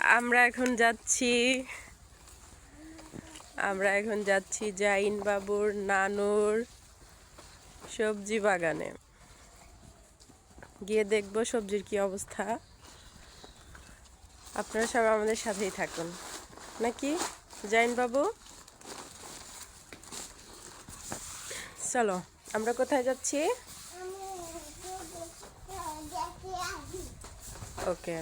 আমরা এখন যাচ্ছি জাইন বাবুর নানুর সবজি বাগানে গিয়ে দেখব সবজির কি অবস্থা। আপনারা সবাই আমাদের সাথেই থাকুন নাকি জাইন বাবু। চলো আমরা কোথায় যাচ্ছি? ওকে,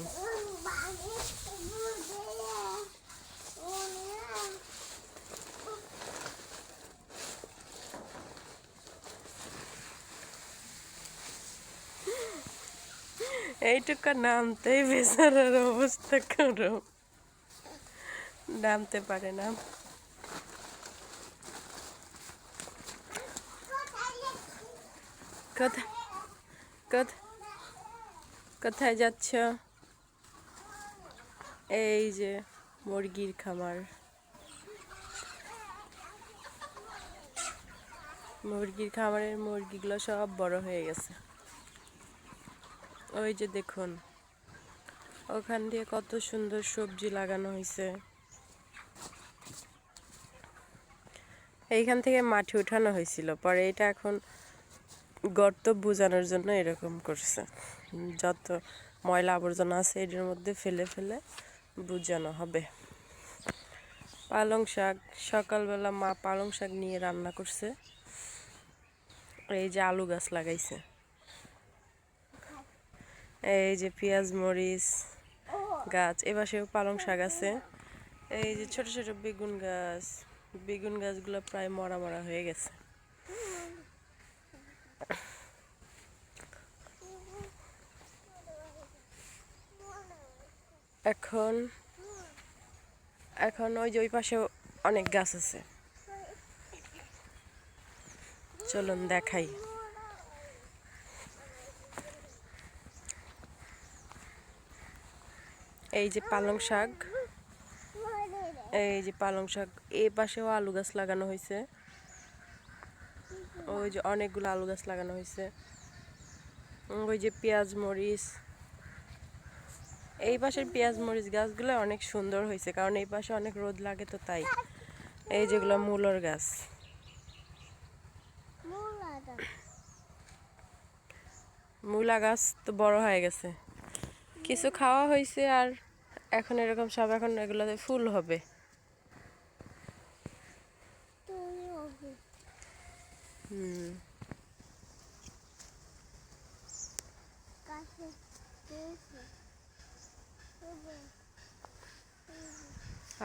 এইটুকু নামতেই বেচারার অবস্থা করো, নামতে পারে না। কোথায় যাচ্ছ? এই যে মুরগির খামার, মুরগির খামারের মুরগিগুলো সব বড় হয়ে গেছে। ওই যে দেখুন ওখান দিয়ে কত সুন্দর সবজি লাগানো হয়েছে। এইখান থেকে মাটি উঠানো হয়েছিল, পরে এটা এখন গর্ত বুঝানোর জন্য এরকম করছে। যত ময়লা আবর্জনা আছে এটার মধ্যে ফেলে ফেলে বুঝানো হবে। পালং শাক, সকালবেলা মা পালং শাক নিয়ে রান্না করছে। এই যে আলু গাছ লাগাইছে, এই যে পেঁয়াজ মরিচ গাছ, এপাশেও পালং শাক আছে। এই যে ছোট ছোট বেগুন গাছ, বেগুন গাছগুলো প্রায় মরা মরা হয়ে গেছে। এখন এখন ওই যে ওই পাশে অনেক গাছ আছে, চলুন দেখাই। এই যে পালং শাক, এই যে পালং শাক, এই পাশেও আলু গাছ লাগানো হয়েছে। ওই যে অনেকগুলো আলু গাছ লাগানো হয়েছে। ওই যে পেঁয়াজ মরিচ, এই পাশের পেঁয়াজ মরিচ গাছগুলো অনেক সুন্দর হয়েছে, কারণ এই পাশে অনেক রোদ লাগে তো তাই। এই যেগুলো মূলর গাছ, মূলা গাছ তো বড় হয়ে গেছে, কিছু খাওয়া হয়েছে আর এখন এরকম সব, এখন এগুলোতে ফুল হবে।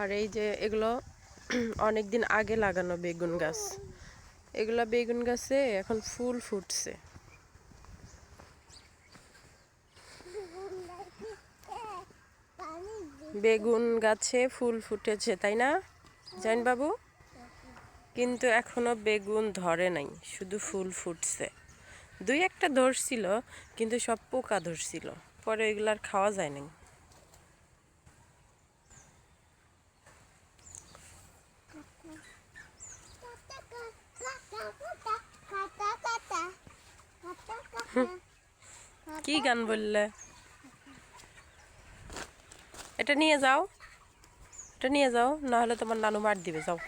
আর এই যে এগুলো অনেক দিন আগে লাগানো বেগুন গাছ, এগুলা বেগুন গাছে এখন ফুল ফুটছে। বেগুন গাছে ফুল ফুটেছে তাই না জাইন বাবু? কিন্তু এখনো বেগুন ধরে নাই, শুধু ফুল ফুটছে। দুই একটা ধরছিল কিন্তু সব পোকা ধরছিল, পরে এগুলার খাওয়া যায় নাই। কি গান বললে? এটা নিয়ে যাও, এটা নিয়ে যাও, না হলে তোমার নানু মার দিবে। যাও,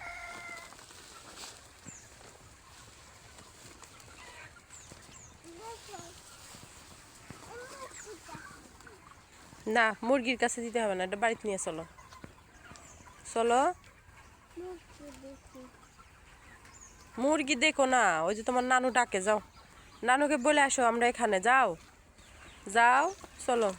না মুরগির কাছে দিতে হবে না, এটা বাড়িতে নিয়ে চলো। চলো, মুরগি দেখো না, ওই যে তোমার নানু ডাকে, যাও নানুকে বলে আসো আমরা এখানে। যাও যাও, চলো।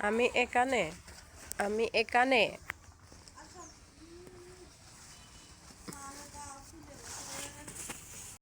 আমি এখানে